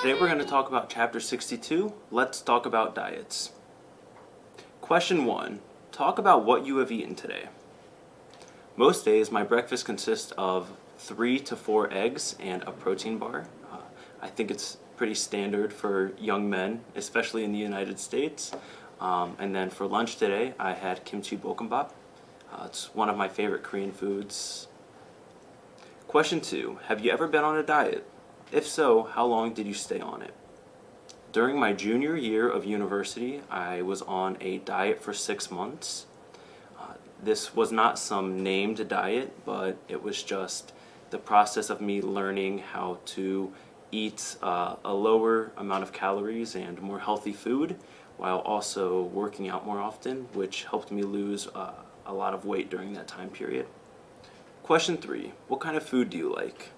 Today we're going to talk about Chapter 62, Let's Talk About Diets. Question 1. Talk about what you have eaten today. Most days my breakfast consists of 3 to 4 eggs and a protein bar. I think it's pretty standard for young men, especially in the United States. And then for lunch today I had kimchi bokkeumbap. It's one of my favorite Korean foods. Question 2. Have you ever been on a diet? If so, how long did you stay on it? During my junior year of university, I was on a diet for 6 months. This was not some named diet, but it was just the process of me learning how to eat a lower amount of calories and more healthy food, while also working out more often, which helped me lose a lot of weight during that time period. Question 3. What kind of food do you like?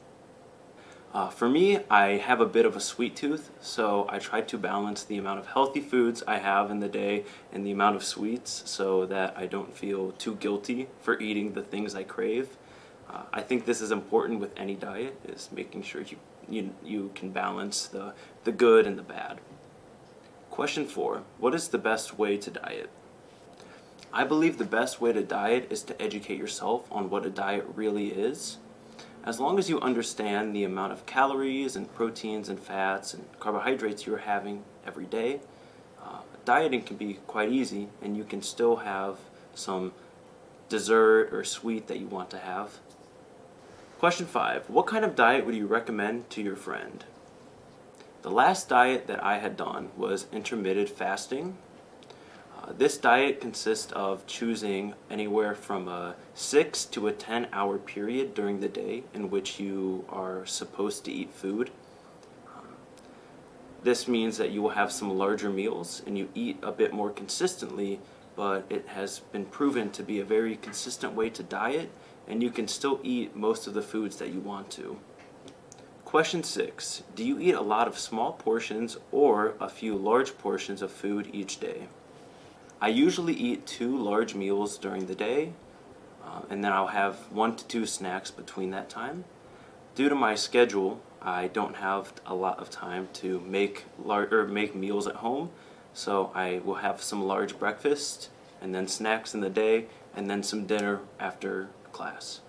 For me, I have a bit of a sweet tooth, so I try to balance the amount of healthy foods I have in the day and the amount of sweets so that I don't feel too guilty for eating the things I crave. I think this is important with any diet, is making sure you can balance the good and the bad. Question 4. What is the best way to diet? I believe the best way to diet is to educate yourself on what a diet really is. As long as you understand the amount of calories and proteins and fats and carbohydrates you're having every day, dieting can be quite easy, and you can still have some dessert or sweet that you want to have. Question 5. What kind of diet would you recommend to your friend? The last diet that I had done was intermittent fasting. This diet consists of choosing anywhere from a 6 to a 10-hour period during the day in which you are supposed to eat food. This means that you will have some larger meals and you eat a bit more consistently, but it has been proven to be a very consistent way to diet, and you can still eat most of the foods that you want to. Question 6. Do you eat a lot of small portions or a few large portions of food each day? I usually eat 2 large meals during the day, and then I'll have 1 to 2 snacks between that time. Due to my schedule, I don't have a lot of time to make meals at home, so I will have some large breakfast, and then snacks in the day, and then some dinner after class.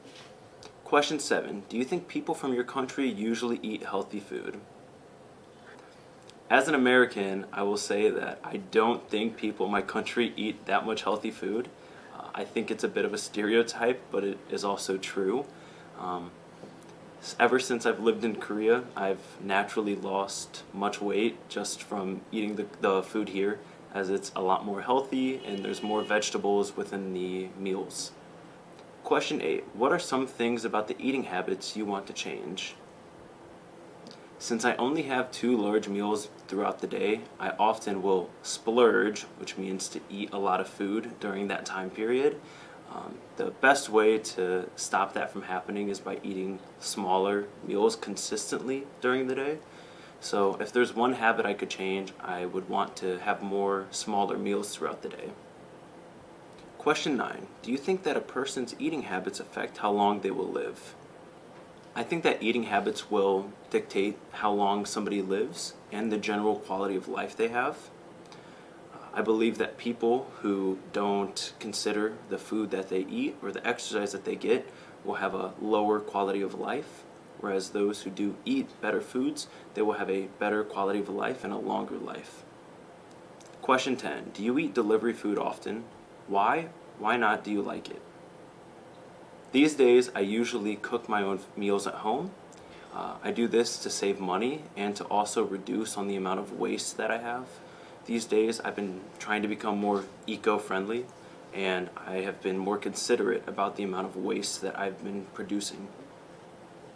Question 7. Do you think people from your country usually eat healthy food? As an American, I will say that I don't think people in my country eat that much healthy food. I think it's a bit of a stereotype, but it is also true. Ever since I've lived in Korea, I've naturally lost much weight just from eating the food here, as it's a lot more healthy and there's more vegetables within the meals. Question 8. What are some things about the eating habits you want to change? Since I only have 2 large meals throughout the day, I often will splurge, which means to eat a lot of food during that time period. The best way to stop that from happening is by eating smaller meals consistently during the day. So if there's one habit I could change, I would want to have more smaller meals throughout the day. Question 9. Do you think that a person's eating habits affect how long they will live? I think that eating habits will dictate how long somebody lives and the general quality of life they have. I believe that people who don't consider the food that they eat or the exercise that they get will have a lower quality of life, whereas those who do eat better foods, they will have a better quality of life and a longer life. Question 10. Do you eat delivery food often? Why? Why not do you like it? These days, I usually cook my own meals at home. I do this to save money and to also reduce on the amount of waste that I have. These days, I've been trying to become more eco-friendly, and I have been more considerate about the amount of waste that I've been producing.